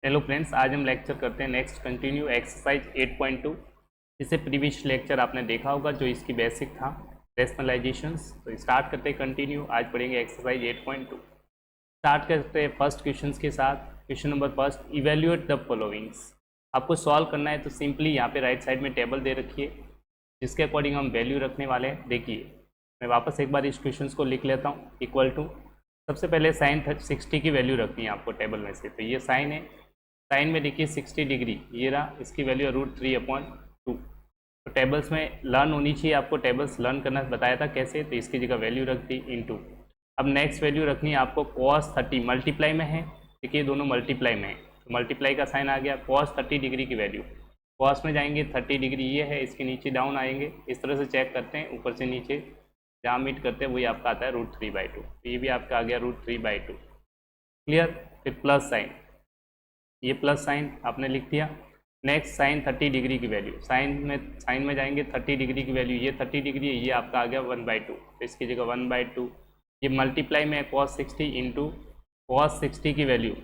Hello friends, आज हम lecture करते हैं नेक्स्ट कंटिन्यू एक्सरसाइज 8.2। इससे प्रीवियस लेक्चर आपने देखा होगा जो इसकी बेसिक था रेशनलाइजेशंस। तो स्टार्ट करते हैं कंटिन्यू, आज पढ़ेंगे एक्सरसाइज 8.2। स्टार्ट करते हैं फर्स्ट क्वेश्चन के साथ। Question number first, evaluate the followings. आपको सॉल्व करना है तो सिंपली यहाँ पे राइट साइड में टेबल दे रखी है जिसके अकॉर्डिंग हम वैल्यू रखने वाले हैं। देखिए मैं वापस एक बार इस क्वेश्चन को लिख लेता हूँ। इक्वल टू, सबसे पहले साइन 60 की वैल्यू रखनी है आपको टेबल में से। तो ये साइन है, साइन में देखिए 60 डिग्री, ये रहा, इसकी वैल्यू √3/2। तो टेबल्स में लर्न होनी चाहिए, आपको टेबल्स लर्न करना बताया था कैसे, तो इसकी जगह वैल्यू रख दी इनटू। अब नेक्स्ट वैल्यू रखनी है आपको cos 30, मल्टीप्लाई में है, देखिए दोनों मल्टीप्लाई में है तो मल्टीप्लाई का साइन आ गया। cos 30 डिग्री की वैल्यू, cos में जाएंगे 30 डिग्री ये है, इसके नीचे डाउन आएंगे, इस तरह से चेक करते हैं ऊपर से नीचे जहाँ मीट करते हैं वही आपका आता है √3/2। तो ये भी आपका आ गया √3/2। क्लियर। फिर प्लस साइन, ये प्लस साइन आपने लिख दिया। नेक्स्ट साइन 30 डिग्री की वैल्यू, साइन में जाएंगे 30 डिग्री की वैल्यू, ये 30 डिग्री है, ये आपका आ गया 1/2, तो इसकी जगह 1/2। ये मल्टीप्लाई में cos 60 इंटू cos 60 की वैल्यू,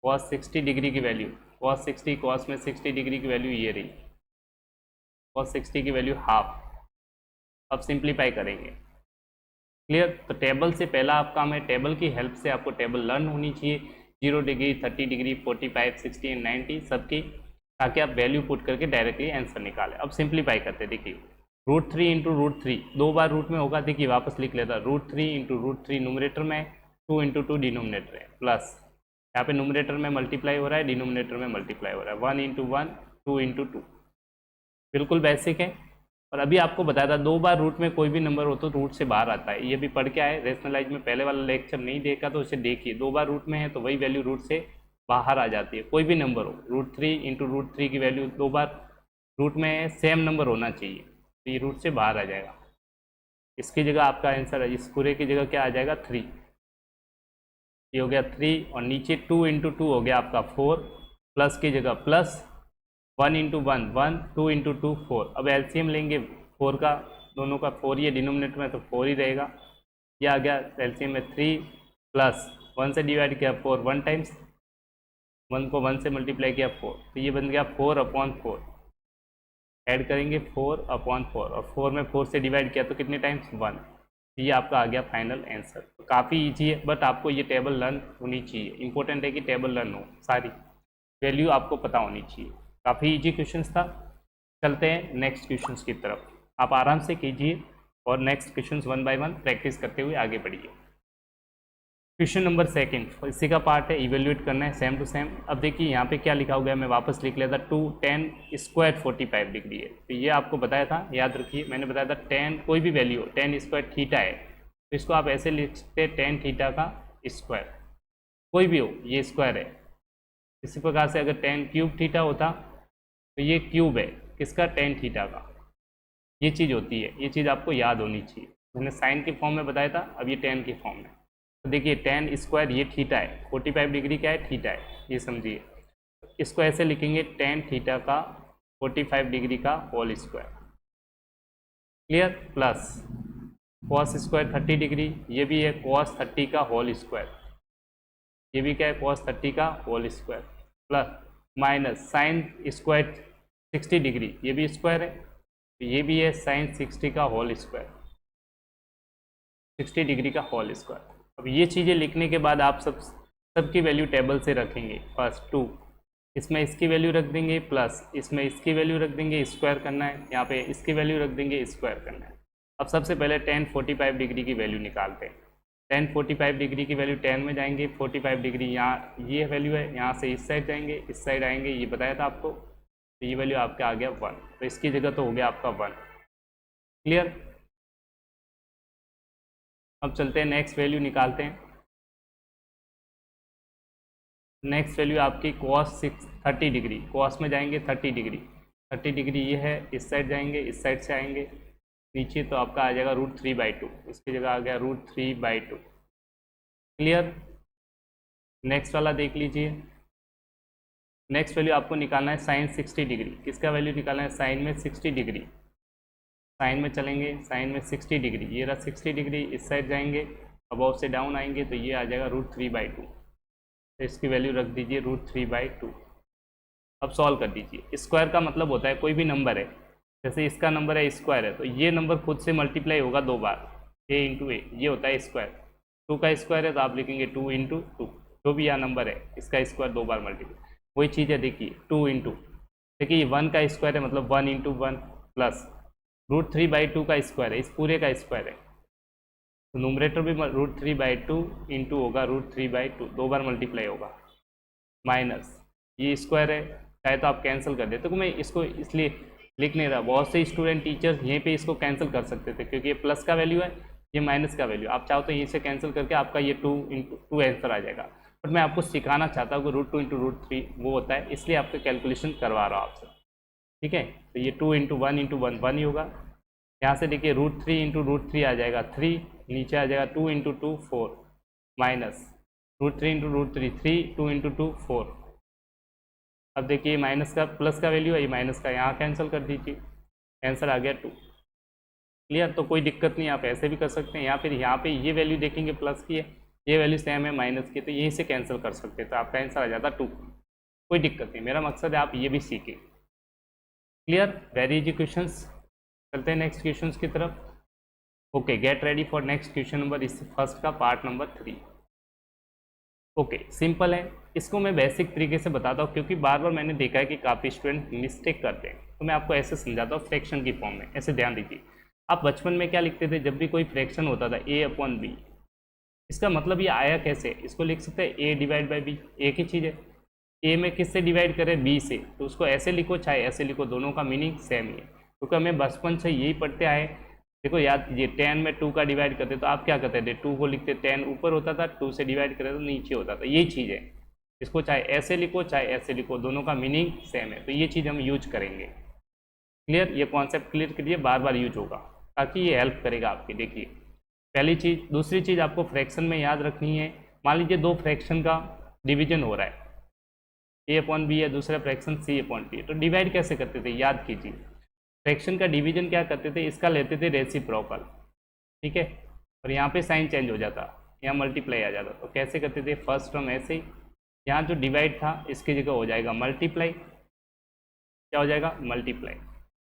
cos 60 डिग्री की वैल्यू, cos 60, cos में 60 डिग्री की वैल्यू ये रही, cos 60 की वैल्यू हाफ। अब सिंप्लीफाई करेंगे। क्लियर। तो टेबल से पहला आप काम है, टेबल की हेल्प से आपको टेबल लर्न होनी चाहिए, 0 डिग्री, 30 डिग्री, 45, 60 एंड 90 सबकी, ताकि आप वैल्यू पुट करके डायरेक्टली आंसर निकालें। अब सिंप्लीफाई करते हैं। देखिए √3 इंटू √3, 2 बार रूट में होगा, देखिए वापस लिख लेता, √3 इंटू √3 न्यूमरेटर में, 2 इंटू 2 डिनोमिनेटर है, प्लस यहाँ पे न्यूमरेटर में मल्टीप्लाई हो रहा है, डिनोमिनेटर में मल्टीप्लाई हो रहा है, 1 इंटू 1, 2 इंटू 2, बिल्कुल बेसिक है। और अभी आपको बताया था 2 बार रूट में कोई भी नंबर हो तो रूट से बाहर आता है, ये भी पढ़ के आए। रेशनलाइज में पहले वाला लेक्चर नहीं देखा तो उसे देखिए, 2 बार रूट में है तो वही वैल्यू रूट से बाहर आ जाती है, कोई भी नंबर हो। √3 इंटू √3 की वैल्यू 2 बार रूट में है, सेम नंबर होना चाहिए, तो ये रूट से बाहर आ जाएगा। इसकी जगह आपका आंसर है, इस पूरे की जगह क्या आ जाएगा 3, ये हो गया 3, और नीचे 2 इंटू 2 हो गया आपका 4, प्लस की जगह प्लस, 1 इंटू 1 1, 2 इंटू 2 4। अब एलसीएम लेंगे 4 का, दोनों का 4, ये डिनोमिनेटर में तो 4 ही रहेगा, ये आ गया एलसीएम में 3, प्लस 1 से डिवाइड किया 4 1 टाइम्स, 1 को 1 से मल्टीप्लाई किया 4, तो ये बन गया 4/4। ऐड करेंगे 4/4, और 4 में 4 से डिवाइड किया तो कितने टाइम्स 1, ये आपका आ गया फाइनल आंसर। तो काफ़ी ईजी है, बट आपको ये टेबल लर्न होनी चाहिए, इंपॉर्टेंट है कि टेबल लर्न हो, सारी वैल्यू आपको पता होनी चाहिए। काफ़ी इजी क्वेश्चन था। चलते हैं नेक्स्ट क्वेश्चन की तरफ, आप आराम से कीजिए और नेक्स्ट क्वेश्चन 1 बाय 1 प्रैक्टिस करते हुए आगे बढ़िए। क्वेश्चन नंबर सेकंड इसी का पार्ट है, इवेल्युएट करना है सेम टू सेम। अब देखिए यहाँ पे क्या लिखा हुआ है, मैं वापस लिख लेता, 2 tan स्क्वायर 45 डिग्री है, तो ये आपको बताया था, याद रखिए मैंने बताया था tan कोई भी वैल्यू हो, tan स्क्वायर थीटा है, तो इसको आप ऐसे लिख सकते हैं tan थीटा का स्क्वायर, कोई भी हो ये स्क्वायर है। इसी प्रकार से अगर tan क्यूब थीटा होता तो ये क्यूब है किसका, tan थीटा का, ये चीज़ होती है, ये चीज़ आपको याद होनी चाहिए। मैंने साइन के फॉर्म में बताया था, अब ये tan के फॉर्म में। तो देखिए tan स्क्वायर ये थीटा है, 45 डिग्री क्या है, थीटा है, ये समझिए। इसको ऐसे लिखेंगे tan थीटा का 45 डिग्री का whole square. Clear. Plus cos square 30 degree, ये भी है cos 30 का होल स्क्वायर, ये भी क्या है cos 30 का whole square, plus minus sine square 60 degree, ये भी स्क्वायर है, तो ये भी है साइन 60 का होल स्क्वायर, 60 डिग्री का होल स्क्वायर। अब ये चीज़ें लिखने के बाद आप सबकी वैल्यू टेबल से रखेंगे। फर्स्ट 2, इसमें इसकी वैल्यू रख देंगे, प्लस इसमें इसकी वैल्यू रख देंगे, स्क्वायर करना है, यहाँ पे इसकी वैल्यू रख देंगे, स्क्वायर करना है। अब सबसे पहले tan 45 डिग्री की वैल्यू निकालते हैं। tan 45 डिग्री की वैल्यू tan में जाएंगे, 45 डिग्री यहाँ ये वैल्यू है, यहाँ से इस साइड जाएंगे, इस साइड आएंगे, ये बताया था आपको, तो ये वैल्यू आपका आ गया 1, तो इसकी जगह तो हो गया आपका 1। क्लियर। अब चलते हैं नेक्स्ट वैल्यू निकालते हैं। नेक्स्ट वैल्यू आपकी cos 30 डिग्री, cos में जाएंगे 30 डिग्री, 30 डिग्री ये है, इस साइड जाएंगे, इस साइड से आएंगे नीचे, तो आपका आ जाएगा √3/2, इसकी जगह आ गया √3/2। क्लियर। नेक्स्ट वाला देख लीजिए। नेक्स्ट वैल्यू आपको निकालना है साइन 60 डिग्री, किसका वैल्यू निकालना है, साइन में 60 डिग्री, साइन में चलेंगे, साइन में 60 डिग्री, ये रहा 60 डिग्री, इस साइड जाएंगे, अबव से डाउन आएंगे, तो ये आ जाएगा √3/2। तो इसकी वैल्यू रख दीजिए √3/2। अब सॉल्व कर दीजिए। स्क्वायर का मतलब होता है कोई भी नंबर है, जैसे इसका नंबर है स्क्वायर है तो ये नंबर खुद से मल्टीप्लाई होगा 2 बार, a इंटू ए, ये होता है स्क्वायर। 2 का स्क्वायर है तो आप लिखेंगे 2 इंटू 2, जो भी यहाँ नंबर है इसका स्क्वायर 2 बार मल्टीप्लाई। वही चीज़ है, देखिए 2 इंटू, देखिए 1 का स्क्वायर है मतलब 1 इंटू 1 प्लस √3/2 का स्क्वायर है, इस पूरे का स्क्वायर है तो नोमरेटर भी √3/2 इंटू होगा √3/2, 2 बार मल्टीप्लाई होगा, माइनस ये स्क्वायर है, चाहे तो आप कैंसिल कर देते। तो मैं इसको इसलिए लिख नहीं रहा, बहुत से स्टूडेंट टीचर्स यहीं पे इसको कैंसिल कर सकते थे क्योंकि ये प्लस का वैल्यू है, ये माइनस का वैल्यू, आप चाहो तो यहीं से कैंसिल करके आपका ये 2 इंटू 2 आंसर आ जाएगा। बट मैं आपको सिखाना चाहता हूँ कि √2 इंटू √3 वो होता है, इसलिए आपका कैलकुलेशन करवा रहा हूँ आपसे, ठीक है। तो ये 2 इंटू 1 इंटू 1 1 ही होगा। यहाँ से देखिए √3 इंटू √3 आ जाएगा 3, नीचे आ जाएगा 2 इंटू 2 4, माइनस √3 इंटू √3 3, 2 इंटू 2 4। अब देखिए माइनस का प्लस का वैल्यू है, ये माइनस का यहाँ कैंसिल कर दीजिए, आंसर आ गया 2। क्लियर, तो कोई दिक्कत नहीं, आप ऐसे भी कर सकते हैं, या फिर यहाँ पे ये वैल्यू देखेंगे प्लस की है, ये वैल्यू सेम है माइनस की, तो यहीं से कैंसिल कर सकते हैं, तो आपका आंसर आ जाता 2। कोई दिक्कत नहीं, मेरा मकसद है आप ये भी सीखें। Clear, very easy questions. चलते हैं नेक्स्ट क्वेश्चंस की तरफ। Okay, get ready for next question number, इस फर्स्ट का पार्ट नंबर 3। ओके, सिंपल है, इसको मैं बेसिक तरीके से बताता हूँ क्योंकि बार बार मैंने देखा है कि काफ़ी स्टूडेंट मिस्टेक करते हैं, तो मैं आपको ऐसे समझाता हूँ फ्रैक्शन की फॉर्म में। ऐसे ध्यान दीजिए, आप बचपन में क्या लिखते थे, जब भी कोई फ्रैक्शन होता था a/b, इसका मतलब ये आया कैसे, इसको लिख सकते हैं a/b, एक ही चीज़ है, a में किससे डिवाइड करें, b से, तो उसको ऐसे लिखो चाहे ऐसे लिखो, दोनों का मीनिंग सेम ही है, क्योंकि हमें बचपन से यही पढ़ते आए। देखो याद कीजिए, 10 में 2 का डिवाइड करते तो आप क्या करते थे, 2 को लिखते, 10 ऊपर होता था, 2 से डिवाइड करते तो नीचे होता था, यही चीज़ है। इसको चाहे ऐसे लिखो चाहे ऐसे लिखो, दोनों का मीनिंग सेम है, तो ये चीज़ हम यूज करेंगे। क्लियर, ये कॉन्सेप्ट क्लियर करिए, बार बार यूज होगा ताकि ये हेल्प करेगा आपकी। देखिए पहली चीज़, दूसरी चीज़ आपको फ्रैक्शन में याद रखनी है। मान लीजिए 2 फ्रैक्शन का डिवीजन हो रहा है, a/b है, दूसरा फ्रैक्शन c/d, तो डिवाइड कैसे करते थे, याद कीजिए। फ्रैक्शन का डिवीजन क्या करते थे, इसका लेते थे रेसिप्रोकल, ठीक है, और यहाँ पे साइन चेंज हो जाता, यहाँ मल्टीप्लाई आ जाता, तो कैसे करते थे, फर्स्ट टर्म ऐसे ही, यहाँ जो डिवाइड था इसकी जगह हो जाएगा मल्टीप्लाई, क्या हो जाएगा, मल्टीप्लाई,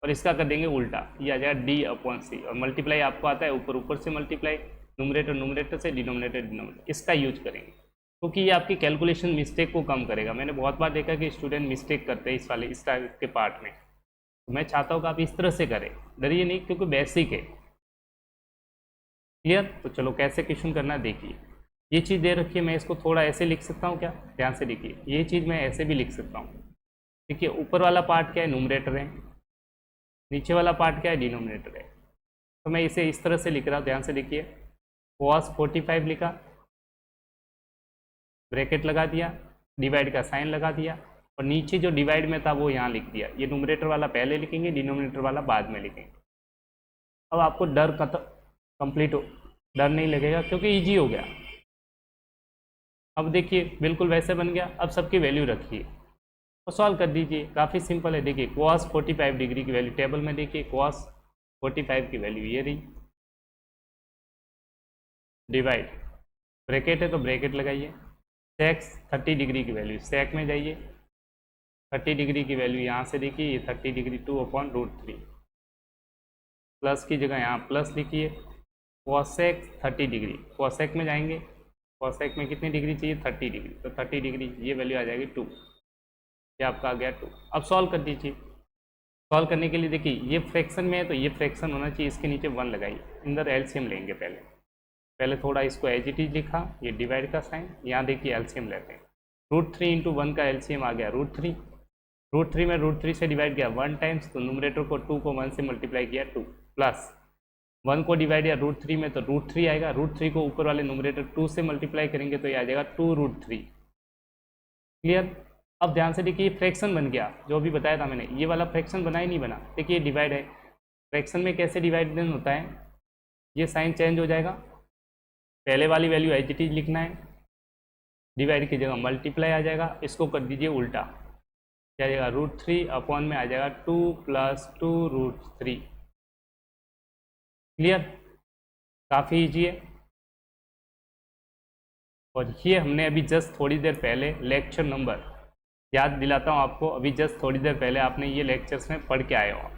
और इसका कर देंगे उल्टा, ये आ जाएगा d/c, और मल्टीप्लाई आपको आता है ऊपर ऊपर से मल्टीप्लाई, न्यूमरेटर न्यूमरेटर से, डिनोमिनेटर डिनोमिनेटर, इसका यूज करेंगे क्योंकि ये आपकी कैलकुलेशन मिस्टेक को कम करेगा। मैंने बहुत बार देखा कि स्टूडेंट मिस्टेक करते हैं इस वाले इस टाइप के पार्ट में, तो मैं चाहता हूँ कि आप इस तरह से करें, डरिए नहीं क्योंकि बेसिक है। क्लियर, तो चलो कैसे क्वेश्चन करना है देखिए। ये चीज़ दे रखी है, मैं इसको थोड़ा ऐसे लिख सकता हूँ क्या, ध्यान से देखिए, ये चीज़ मैं ऐसे भी लिख सकता हूँ। देखिए ऊपर वाला पार्ट क्या है, न्यूमरेटर है, नीचे वाला पार्ट क्या है, डिनोमिनेटर है, तो मैं इसे इस तरह से लिख रहा हूँ, ध्यान से देखिए, cos 45 लिखा, ब्रैकेट लगा दिया, डिवाइड का साइन लगा दिया, और नीचे जो डिवाइड में था वो यहाँ लिख दिया। ये न्यूमरेटर वाला पहले लिखेंगे, डिनोमिनेटर वाला बाद में लिखेंगे। अब आपको डर कंप्लीट हो, डर नहीं लगेगा क्योंकि इजी हो गया। अब देखिए बिल्कुल वैसे बन गया, अब सबकी वैल्यू रखिए और सॉल्व कर दीजिए, काफ़ी सिंपल है। देखिए cos 45 डिग्री की वैल्यू टेबल में देखिए, cos 45 की वैल्यू ये रही, डिवाइड, ब्रैकेट है तो ब्रैकेट लगाइए, sec 30 डिग्री की वैल्यू sec में जाइए, 30 डिग्री की वैल्यू यहाँ से देखिए, ये 30 डिग्री 2/√3, प्लस की जगह यहाँ प्लस लिखिए, cosec 30 डिग्री, cosec में जाएंगे, cosec में कितनी डिग्री चाहिए, 30 डिग्री, तो 30 डिग्री ये वैल्यू आ जाएगी 2, ये आपका आ गया 2। अब सॉल्व कर दीजिए। सॉल्व करने के लिए देखिए ये फ्रैक्शन में है तो ये फ्रैक्शन होना चाहिए, इसके नीचे 1 लगाइए, अंदर एलसीएम लेंगे, पहले थोड़ा इसको एज इट इज लिखा, ये डिवाइड का साइन, यहाँ देखिए एलसीएम लेते हैं, √3 इंटू 1 का एलसीएम आ गया √3, √3 में √3 से डिवाइड किया 1 टाइम्स, तो न्यूमरेटर को 2 को 1 से मल्टीप्लाई किया 2, प्लस 1 को डिवाइड किया √3 में तो √3 आएगा, √3 को ऊपर वाले न्यूमरेटर 2 से मल्टीप्लाई करेंगे तो ये आ जाएगा 2√3। क्लियर, अब ध्यान से देखिए फ्रैक्शन बन गया, जो भी बताया था मैंने, ये वाला फ्रैक्शन बना ही नहीं बना, देखिए ये डिवाइड है, फ्रैक्शन में कैसे डिवाइडेशन होता है, ये साइन चेंज हो जाएगा, पहले वाली वैल्यू एज इट इज लिखना है, डिवाइड की जगह मल्टीप्लाई आ जाएगा, इसको कर दीजिए उल्टा, क्या आ जाएगा √3 अपॉन में आ जाएगा 2 + 2√3। क्लियर, काफ़ी ईजी है। और ये हमने अभी जस्ट थोड़ी देर पहले लेक्चर नंबर, याद दिलाता हूँ आपको, अभी जस्ट थोड़ी देर पहले आपने ये लेक्चर्स में पढ़ के आए हो।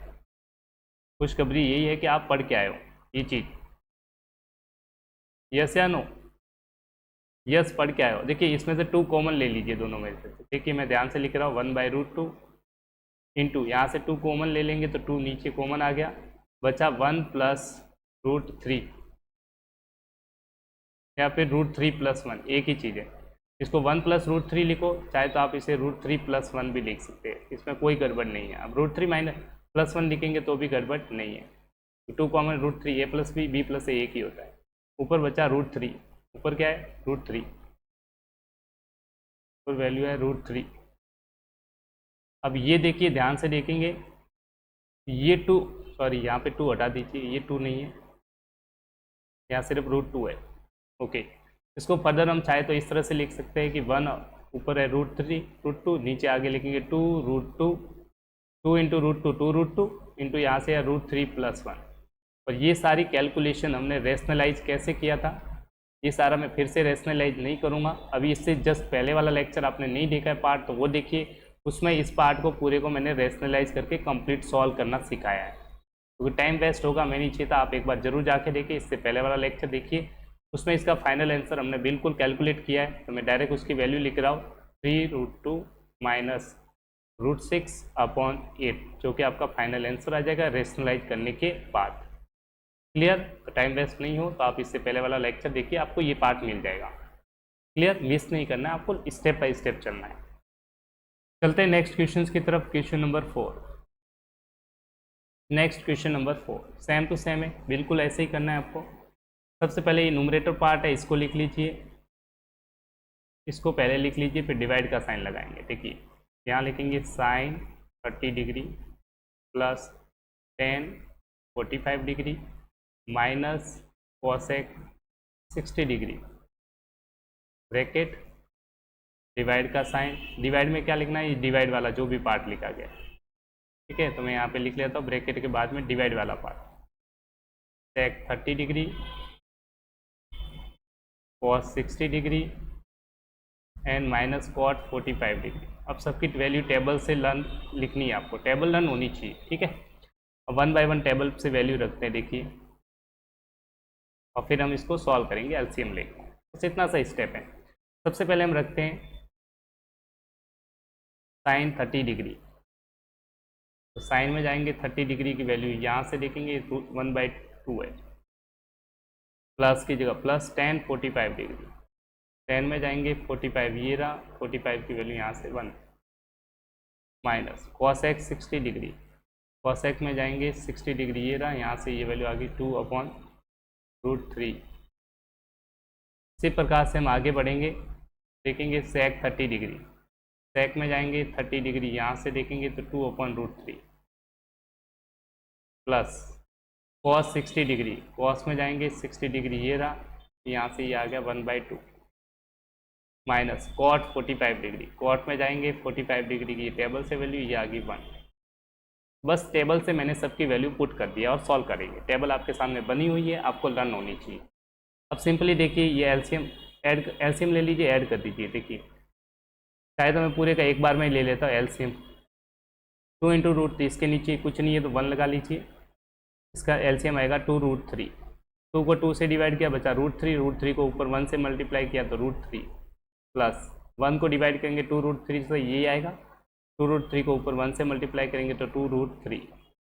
खुशखबरी यही है कि आप पढ़ के आए हो ये चीज़। यस या नो? यस, पढ़ के आए हो। देखिए इसमें से 2 कॉमन ले लीजिए दोनों में से। देखिए मैं ध्यान से लिख रहा हूँ 1/√2 इंटू, यहाँ से 2 कॉमन ले लेंगे तो 2 नीचे कॉमन आ गया, बचा 1 + √3 या फिर √3 + 1, एक ही चीज़ है। इसको 1 + √3 लिखो, चाहे तो आप इसे √3 + 1 भी लिख सकते हैं, इसमें कोई गड़बड़ नहीं है। अब √3 + 1 लिखेंगे तो भी गड़बड़ नहीं है। 2 कॉमन √3, a + b + a एक ही होता है। ऊपर बचा √3, ऊपर क्या है √3, ऊपर वैल्यू है √3। अब ये देखिए ध्यान से देखेंगे, ये 2, सॉरी यहाँ पे 2 हटा दीजिए, ये 2 नहीं है, यहाँ सिर्फ √2 है। ओके, इसको फर्दर हम चाहे तो इस तरह से लिख सकते हैं कि 1 ऊपर है √3 नीचे आगे लिखेंगे 2 2 इंटू √2 2 इंटू यहाँ से है √3 + 1। और ये सारी कैलकुलेशन हमने रेशनलाइज कैसे किया था, ये सारा मैं फिर से रेशनलाइज नहीं करूँगा। अभी इससे जस्ट पहले वाला लेक्चर आपने नहीं देखा है पार्ट, तो वो देखिए, उसमें इस पार्ट को पूरे को मैंने रेशनलाइज करके कंप्लीट सॉल्व करना सिखाया है। क्योंकि टाइम वेस्ट होगा, मैं नहीं चाहता, आप एक बार जरूर जाके देखिए, इससे पहले वाला लेक्चर देखिए, उसमें इसका फाइनल आंसर हमने बिल्कुल कैलकुलेट किया है। तो मैं डायरेक्ट उसकी वैल्यू लिख रहा हूँ 3√2 - √6/8, जो कि आपका फाइनल आंसर आ जाएगा रेशनलाइज करने के बाद। क्लियर? तो टाइम वेस्ट नहीं हो तो आप इससे पहले वाला लेक्चर देखिए, आपको ये पार्ट मिल जाएगा। क्लियर? मिस नहीं करना है आपको, स्टेप बाय स्टेप चलना है। चलते हैं नेक्स्ट क्वेश्चन की तरफ। Question number 4। Next question number 4 same to same है, बिल्कुल ऐसे ही करना है आपको। सबसे पहले ये न्यूमरेटर पार्ट है, इसको लिख लीजिए, इसको पहले लिख लीजिए, फिर डिवाइड का साइन लगाएंगे। देखिए यहाँ लिखेंगे sine 30 degree plus tan 45 degree minus cosec 60 degree, bracket divide का साइन। डिवाइड में क्या लिखना है, ये डिवाइड वाला जो भी पार्ट लिखा गया, ठीक है। तो मैं यहाँ पे लिख लेता हूँ ब्रैकेट के बाद में डिवाइड वाला part, sec 30 degree cos 60 degree and minus cot 45 degree. अब सबकी वैल्यू टेबल से लर्न लिखनी है आपको, टेबल लर्न होनी चाहिए, ठीक है। अब 1 बाय 1 टेबल से वैल्यू रखते हैं, देखिए, और फिर हम इसको सॉल्व करेंगे एलसीएम लेकर। बस इतना सा स्टेप है। सबसे पहले हम रखते हैं साइन 30 डिग्री, तो साइन में जाएंगे 30 डिग्री की वैल्यू यहाँ से देखेंगे 1/2 है, प्लस की जगह प्लस टेन 45 डिग्री, 10 में जाएंगे 45, ये रहा 45 की वैल्यू यहाँ से 1, माइनस कॉसेक 60 डिग्री, कॉसेक में जाएंगे 60 डिग्री, ये रहा, यहाँ से ये वैल्यू आ गई 2/√3। इसी प्रकार से हम आगे बढ़ेंगे, देखेंगे सेक 30 डिग्री, सेक में जाएंगे 30 डिग्री, यहाँ से देखेंगे तो 2/√3 प्लस कॉस 60 डिग्री, कॉस में जाएंगे 60 डिग्री, ये रहा, यहाँ से ये आ गया 1/2 माइनस कॉट 45 डिग्री, कॉट में जाएंगे 45 डिग्री की टेबल से वैल्यू, ये आ गई 1। बस टेबल से मैंने सबकी वैल्यू पुट कर दिया और सॉल्व करेंगे। टेबल आपके सामने बनी हुई है, आपको लर्न होनी चाहिए। अब सिंपली देखिए, ये एलसीएम ले लीजिए, ऐड कर दीजिए। देखिए चाहे तो मैं पूरे का एक बार में ही ले लेता हूँ एलसीएम, 2 इंटू √3, इसके नीचे कुछ नहीं है तो 1 लगा लीजिए, इसका एलसीएम आएगा 2√3। 2 को 2 से डिवाइड किया, बचा √3, √3 को ऊपर 1 से मल्टीप्लाई किया तो √3, प्लस 1 को डिवाइड करेंगे 2√3 से, ये आएगा, 2√3 को ऊपर 1 से मल्टीप्लाई करेंगे तो 2√3,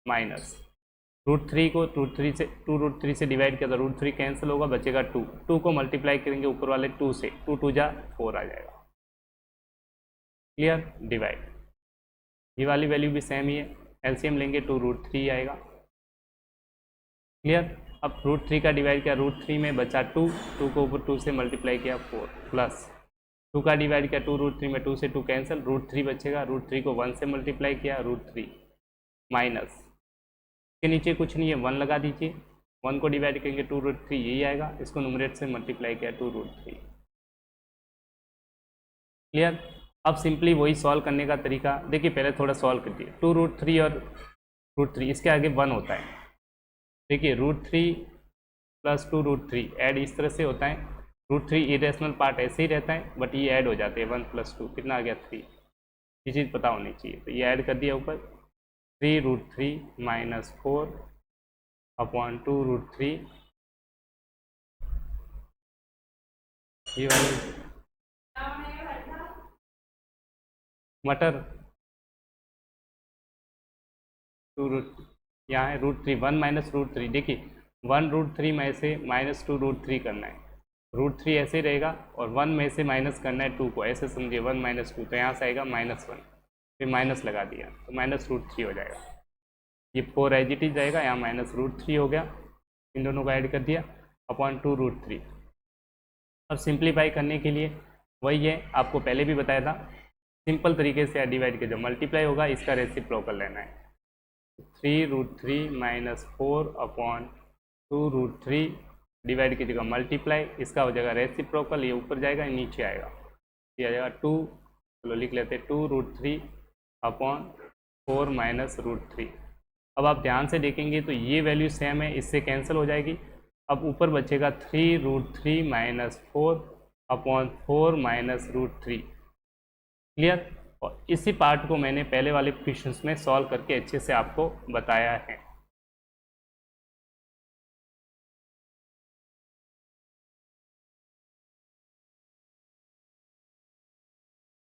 माइनस √3 को 2√3 से डिवाइड किया तो √3 कैंसिल होगा, बचेगा 2, 2 को मल्टीप्लाई करेंगे ऊपर वाले 2 से, 2 2 जा 4 आ जाएगा। क्लियर? डिवाइड, ये वाली वैल्यू भी सेम ही है, एलसीएम लेंगे 2√3 आएगा। क्लियर? अब √3 का डिवाइड किया, √3 में बचा 2, 2 को ऊपर 2 से मल्टीप्लाई किया 4, प्लस 2 का डिवाइड किया 2√3 में, 2 से 2 कैंसिल, √3 बचेगा, √3 को 1 से मल्टीप्लाई किया √3, माइनस के नीचे कुछ नहीं है 1 लगा दीजिए, 1 को डिवाइड करेंगे 2√3, यही आएगा, इसको न्यूमरेटर से मल्टीप्लाई किया 2√3। क्लियर? अब सिंपली वही सॉल्व करने का तरीका देखिए, पहले थोड़ा सॉल्व कर दिए, 2√3 और √3 इसके आगे 1 होता है। देखिए √3 + 2√3 ऐड इस तरह से होता है, √3 इरेशनल पार्ट ऐसे ही रहता है, बट ये ऐड हो जाते हैं 1 + 2 कितना आ गया 3। ये चीज़ पता होनी चाहिए, तो ये ऐड कर दिया ऊपर 3√3 - 4/2√3 ये वाली मटर 2 यहाँ है √3 1 - √3 देखिए 1√3 में से -2√3 करना है, √3 ऐसे ही रहेगा और 1 में से माइनस करना है 2 को, ऐसे समझिए 1 - 2 तो यहाँ से आएगा -1, फिर माइनस लगा दिया तो -√3 हो जाएगा। ये 4 एज इट इज जाएगा, यहाँ -√3 हो गया, इन दोनों को ऐड कर दिया /2√3। अब सिंप्लीफाई करने के लिए वही है, आपको पहले भी बताया था, सिंपल तरीके से डिवाइड के जो मल्टीप्लाई होगा इसका रेसिप्रोकल लेना है। 3√3 - 4/2√3 डिवाइड की जगह मल्टीप्लाई, इसका हो जाएगा रेसिप्रोकल, ये ऊपर जाएगा ये नीचे आएगा, ये आ जाएगा 2, चलो लिख लेते हैं 2√3/4 - √3। अब आप ध्यान से देखेंगे तो ये वैल्यू सेम है, इससे कैंसिल हो जाएगी। अब ऊपर बचेगा 3√3 - 4/4 - √3। क्लियर? और इसी पार्ट को मैंने पहले वाले क्वेश्चंस में सॉल्व करके अच्छे से आपको बताया है।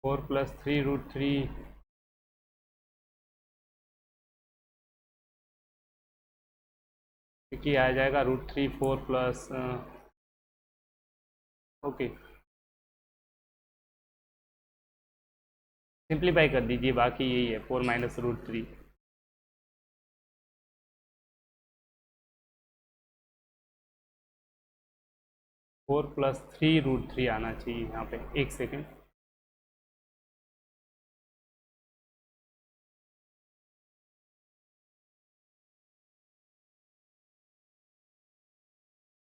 फोर प्लस 3√3 देखिए आ जाएगा √3 4 प्लस ओके सिंप्लीफाई कर दीजिए, बाकी यही है 4 - √3। फोर प्लस 3√3 आना चाहिए यहाँ पे, एक सेकेंड,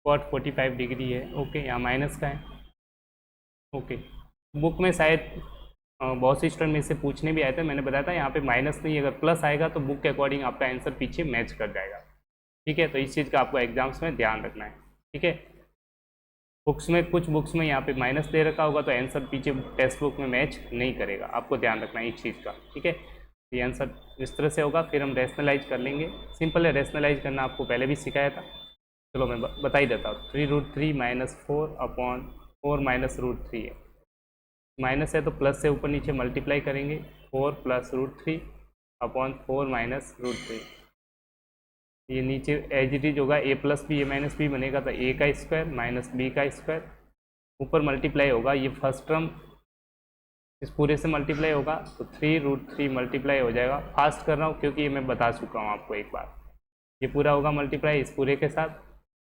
cot 45 डिग्री है, ओके यहाँ माइनस का है, ओके। बुक में शायद बहुत सी स्टूडेंट में से पूछने भी आए थे, मैंने बताया था यहाँ पे माइनस नहीं, अगर प्लस आएगा तो बुक के अकॉर्डिंग आपका आंसर पीछे मैच कर जाएगा, ठीक है। तो इस चीज़ का आपको एग्जाम्स में ध्यान रखना है, ठीक है। बुक्स में कुछ बुक्स में यहाँ पे माइनस दे रखा होगा तो आंसर पीछे टेक्स्ट बुक में मैच नहीं करेगा, आपको ध्यान रखना है इस चीज़ का, ठीक है। ये आंसर इस तरह से होगा, फिर हम रेशनलाइज कर लेंगे, सिंपल है, रेशनलाइज करना आपको पहले भी सिखाया था, चलो मैं बता ही देता हूँ। 3√3 - 4/4 - √3 है, माइनस है तो प्लस से ऊपर नीचे मल्टीप्लाई करेंगे, 4 + √3/4 - √3, ये नीचे एज इट इज होगा, a + b a - b बनेगा तो a का स्क्वायर माइनस b का स्क्वायर, ऊपर मल्टीप्लाई होगा, ये फर्स्ट टर्म इस पूरे से मल्टीप्लाई होगा तो 3√3 मल्टीप्लाई हो जाएगा, फास्ट कर रहा हूँ क्योंकि ये मैं बता चुका हूँ आपको एक बार, ये पूरा होगा मल्टीप्लाई इस पूरे के साथ,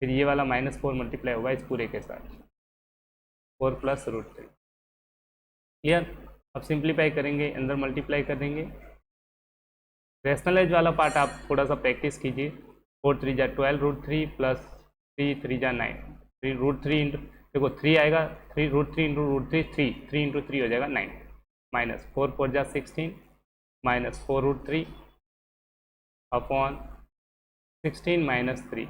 फिर ये वाला -4 मल्टीप्लाई होगा इस पूरे के साथ, 4 + √3। क्लियर? अब सिंप्लीफाई करेंगे, अंदर मल्टीप्लाई कर देंगे, रैशनलाइज वाला पार्ट आप थोड़ा सा प्रैक्टिस कीजिए। 4 3 जा 12 √3 प्लस 3 3 जा 9, 3 √3 इंटू देखो 3 आएगा, 3√3 इंटू √3 3 इंटू 3 हो जाएगा 9, माइनस 4 4 जा 16 माइनस 4√3 अपॉन 16 - 3,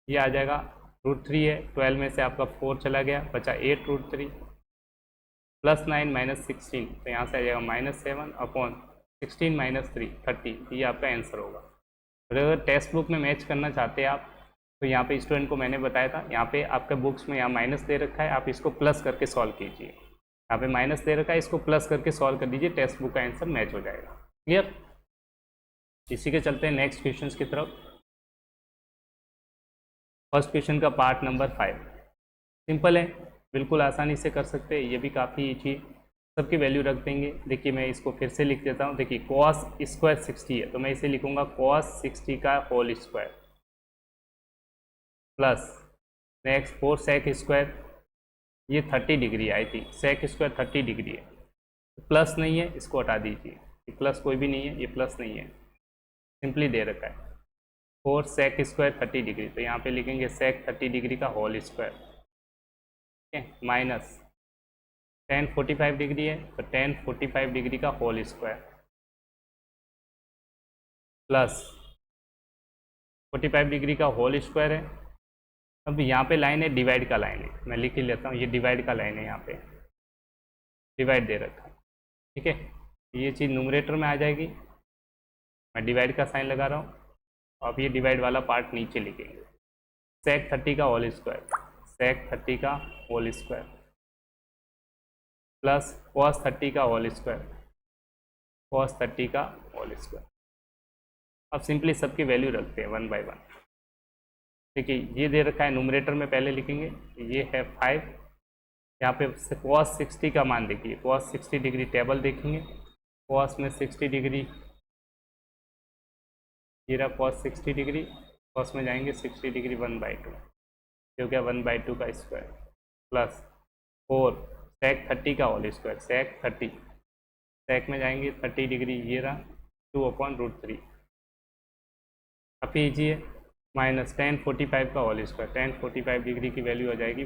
ये आ जाएगा √3 है, 12 में से आपका 4 चला गया, बचा 8√3 प्लस 9 - 16, तो यहाँ से आ जाएगा -7 अपॉन 16 - 3 30, ये आपका आंसर होगा। और अगर टेक्स्ट बुक में मैच करना चाहते हैं आप तो यहाँ पे स्टूडेंट को मैंने बताया था, यहाँ पे आपके बुक्स में यहाँ माइनस दे रखा है, आप इसको प्लस करके सॉल्व कीजिए, यहाँ पे माइनस दे रखा है, इसको प्लस करके सॉल्व कर दीजिए, टेक्स्ट बुक का आंसर मैच हो जाएगा। क्लियर? इसी के चलते हैं नेक्स्ट क्वेश्चन की तरफ। फर्स्ट क्वेश्चन का पार्ट नंबर 5 सिंपल है, बिल्कुल आसानी से कर सकते हैं, ये भी काफ़ी ईजी, सबकी वैल्यू रख देंगे। देखिए मैं इसको फिर से लिख देता हूँ, देखिए cos स्क्वायर 60 है तो मैं इसे लिखूंगा cos 60 का whole square plus next 4 sec square, ये 30 डिग्री आई थी, sec स्क्वायर 30 डिग्री है, प्लस नहीं है इसको हटा दीजिए, ये प्लस कोई भी नहीं है, ये प्लस नहीं है, सिंपली दे रखा है 4 sec स्क्वायर 30 डिग्री, तो यहाँ पे लिखेंगे sec 30 डिग्री का होल स्क्वायर, ठीक है, माइनस tan 45 डिग्री है तो tan 45 डिग्री का होल स्क्वायर प्लस 45 डिग्री का होल स्क्वायर है अब यहाँ पे लाइन है, डिवाइड का लाइन है, मैं लिख ही लेता हूँ, ये डिवाइड का लाइन है, यहाँ पे डिवाइड दे रखा है, ठीक है। ये चीज़ न्यूमरेटर में आ जाएगी, मैं डिवाइड का साइन लगा रहा हूँ। अब ये डिवाइड वाला पार्ट नीचे लिखेंगे, सेक 30 का होल स्क्वायर, सेक 30 का होल स्क्वायर प्लस कॉस 30 का होल स्क्वायर, कॉस 30 का होल स्क्वायर। अब सिंपली सबकी वैल्यू रखते हैं 1 बाय 1। देखिए ये दे रखा है, न्यूमरेटर में पहले लिखेंगे, ये है 5, यहाँ पे कॉस 60 का मान देखिए, कॉस 60 डिग्री टेबल देखेंगे, कॉस में 60 डिग्री, ये रहा कॉस 60 डिग्री, कॉस में जाएंगे 60 डिग्री 1/2, जो क्या 1/2 का स्क्वायर प्लस 4 सेक 30 का होल स्क्वायर, सेक 30, सेक में जाएंगे 30 डिग्री, ये रहा 2/√3। अब कीजिए माइनस tan 45 का होल स्क्वायर, tan 45 डिग्री की वैल्यू हो जाएगी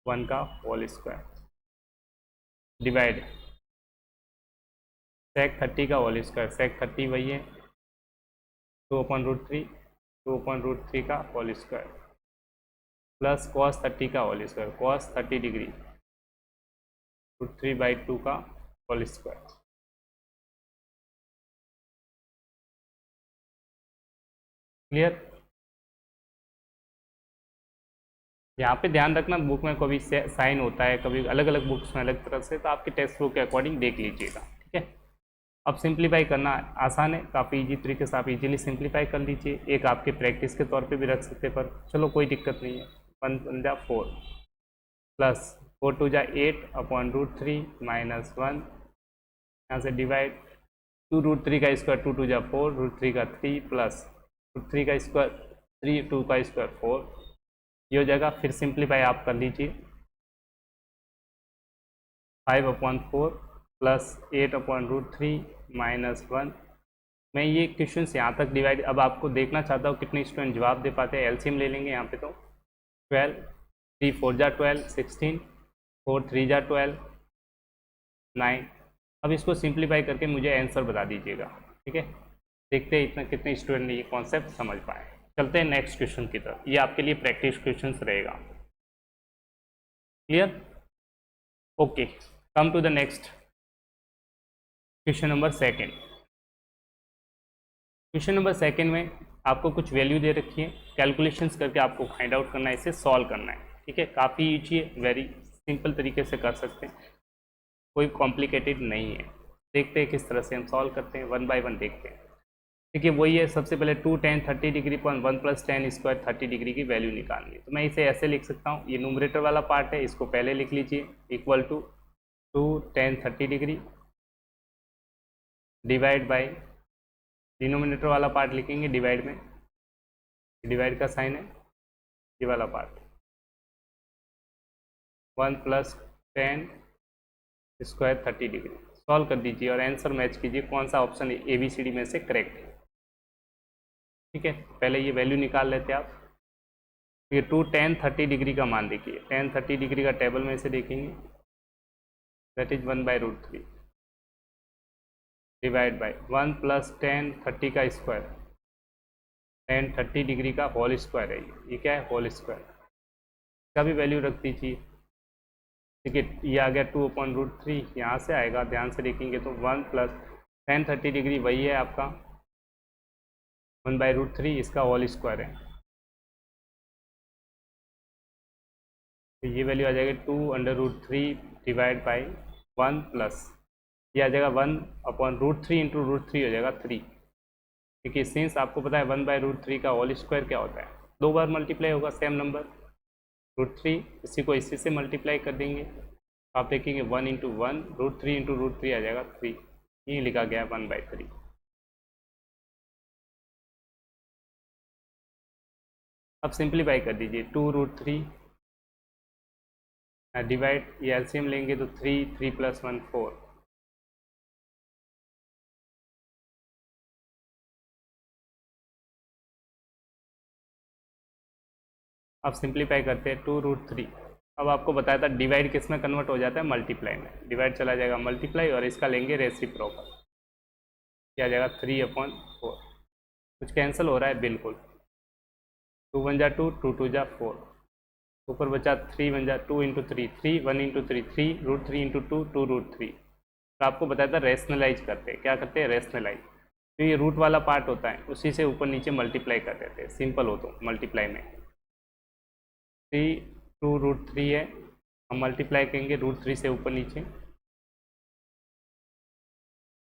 1 का होल स्क्वायर डिवाइड सेक 30 का होल स्क्वायर, सेक 30 वही है 2/√3 का होल स्क्वायर प्लस कॉस 30 का होल स्क्वायर, कॉस 30 डिग्री √3/2 का होल स्क्वायर। क्लियर? यहाँ पे ध्यान रखना, बुक में कभी साइन होता है, कभी अलग अलग बुक्स में अलग तरह से, तो आपके टेक्स्ट बुक के अकॉर्डिंग देख लीजिएगा, ठीक है। अब सिंप्लीफाई करना आसान है, काफ़ी इजी तरीके से आप इजीली सिंप्लीफाई कर लीजिए, एक आपके प्रैक्टिस के तौर पे भी रख सकते, पर चलो कोई दिक्कत नहीं है। 1 जा 4 प्लस 4 2 जा 8/√3 माइनस 1, यहाँ से डिवाइड 2√3 का स्क्वायर, 2 2 जा 4, √3 का 3 प्लस √3 का स्क्वायर 3, 2 का स्क्वायर 4, ये हो जाएगा। फिर सिंप्लीफाई आप कर लीजिए, 5/4 प्लस 8/√3 माइनस 1। मैं ये क्वेश्चन यहाँ तक डिवाइड, अब आपको देखना चाहता हूँ कितने स्टूडेंट जवाब दे पाते हैं। एलसीएम ले लेंगे यहाँ पे, तो 12, 3 4 जा 12, 16, 4 3 जा 12, 9। अब इसको सिंप्लीफाई करके मुझे आंसर बता दीजिएगा, ठीक है। देखते हैं इतना कितने स्टूडेंट ने ये कॉन्सेप्ट समझ पाए। चलते हैं नेक्स्ट क्वेश्चन की तरफ, ये आपके लिए प्रैक्टिस क्वेश्चन रहेगा। Clear? Okay, come to the next question number second. Question number second में आपको कुछ वैल्यू दे रखी है, कैलकुलेशंस करके आपको फाइंड आउट करना है, इसे सॉल्व करना है, ठीक है। काफ़ी ईजी है, वेरी सिंपल तरीके से कर सकते हैं, कोई कॉम्प्लिकेटेड नहीं है। देखते हैं किस तरह से हम सॉल्व करते हैं, 1 बाय 1 देखते हैं। देखिए वही है, सबसे पहले 2 tan 30 degree point 1 plus tan square 30 degree की वैल्यू निकालनी है। तो मैं इसे ऐसे लिख सकता हूँ, ये न्यूमरेटर वाला पार्ट है, इसको पहले लिख लीजिए, equal to 2 tan 30 degree divide by, denominator वाला पार्ट लिखेंगे डिवाइड में, डिवाइड का साइन है, ये वाला part 1 plus tan square 30 degree. Solve कर दीजिए और आंसर मैच कीजिए कौन सा ऑप्शन ABCD में से करेक्ट है, ठीक है। पहले ये वैल्यू निकाल लेते हैं आप। ये 2 tan 30 डिग्री का मान देखिए, tan 30 डिग्री का टेबल में से देखेंगे, that is 1/√3 divide by 1 plus tan 30 का स्क्वायर, tan 30 डिग्री का होल स्क्वायर है, ये क्या है, होल स्क्वायर का भी वैल्यू रख दीजिए, ठीक है। ये आ गया 2/√3, यहाँ से आएगा, ध्यान से देखेंगे तो 1 प्लस tan 30 डिग्री वही है आपका 1/√3, इसका होल स्क्वायर है, तो ये वैल्यू आ जाएगी 2/√3 डिवाइड बाई 1 प्लस, ये आ जाएगा 1/√3 इंटू √3 हो जाएगा 3, क्योंकि सिंस आपको पता है 1/√3 का होल स्क्वायर क्या होता है, 2 बार मल्टीप्लाई होगा सेम नंबर √3, इसी को इसी से मल्टीप्लाई कर देंगे, आप देखेंगे 1 इंटू 1, √3 इंटू √3 आ जाएगा 3, ये लिखा गया 1/3। अब सिंप्लीफाई कर दीजिए, 2√3 डिवाइड, ये एलसीएम लेंगे तो 3 3 प्लस 1 4, अब सिंप्लीफाई करते हैं 2√3। अब आपको बताया था डिवाइड किस में कन्वर्ट हो जाता है, मल्टीप्लाई में, डिवाइड चला जाएगा मल्टीप्लाई और इसका लेंगे रेसिप्रोकल, क्या आ जाएगा 3/4, कुछ कैंसिल हो रहा है बिल्कुल, 2 1 जा 2, 2 2 जा 4, ऊपर बचा 3 1 जा 2 into 3, 3 1 into 3, 3 root 3 into 2, 2 root 3। तो आपको बताया था रेशनलाइज करते हैं, क्या करते हैं, रेशनलाइज। तो ये रूट वाला पार्ट होता है, उसी से ऊपर नीचे मल्टीप्लाई कर देते हैं, सिंपल हो तो मल्टीप्लाई में 3 2 रूट 3 है, हम मल्टीप्लाई करेंगे रूट 3 से ऊपर नीचे,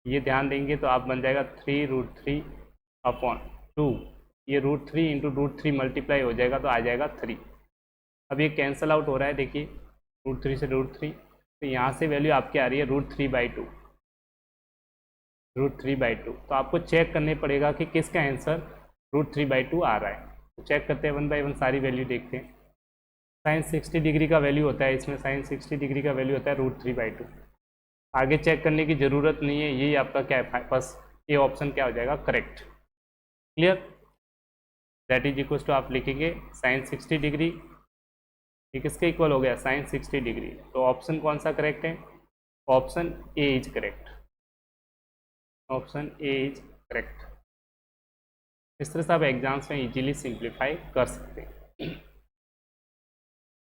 ये ध्यान देंगे तो आप बन जाएगा 3 रूट 3 अपॉन 2, ये रूट 3 इंटू रूट 3 मल्टीप्लाई हो जाएगा तो आ जाएगा 3। अब ये कैंसल आउट हो रहा है, देखिए रूट 3 से रूट 3, तो यहाँ से वैल्यू आपकी आ रही है रूट 3/2, रूट 3/2। तो आपको चेक करने पड़ेगा कि किसका आंसर रूट 3/2 आ रहा है। तो चेक करते हैं 1 बाई 1 सारी वैल्यू देखते हैं। साइन 60 डिग्री का वैल्यू होता है, इसमें साइन 60 डिग्री का वैल्यू होता है रूट 3/2। आगे चेक करने की ज़रूरत नहीं है, यही आपका क्या है, बस ये ऑप्शन क्या हो जाएगा, correct. Clear, that is equal to आप लिखेंगे साइन 60 डिग्री, ये किसके इक्वल हो गया, साइन 60 डिग्री। तो ऑप्शन कौन सा करेक्ट है, option A is correct, option A is correct. इस तरह से आप एग्जाम्स में इजीली सिंप्लीफाई कर सकते हैं।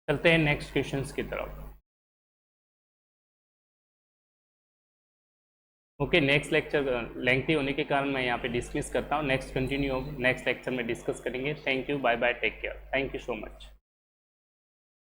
चलते हैं नेक्स्ट क्वेश्चंस की तरफ। ओके, नेक्स्ट लेक्चर लेंथी होने के कारण मैं यहाँ पे डिसमिस करता हूँ, नेक्स्ट कंटिन्यू नेक्स्ट लेक्चर में डिस्कस करेंगे। Thank you, bye bye, take care, thank you so much.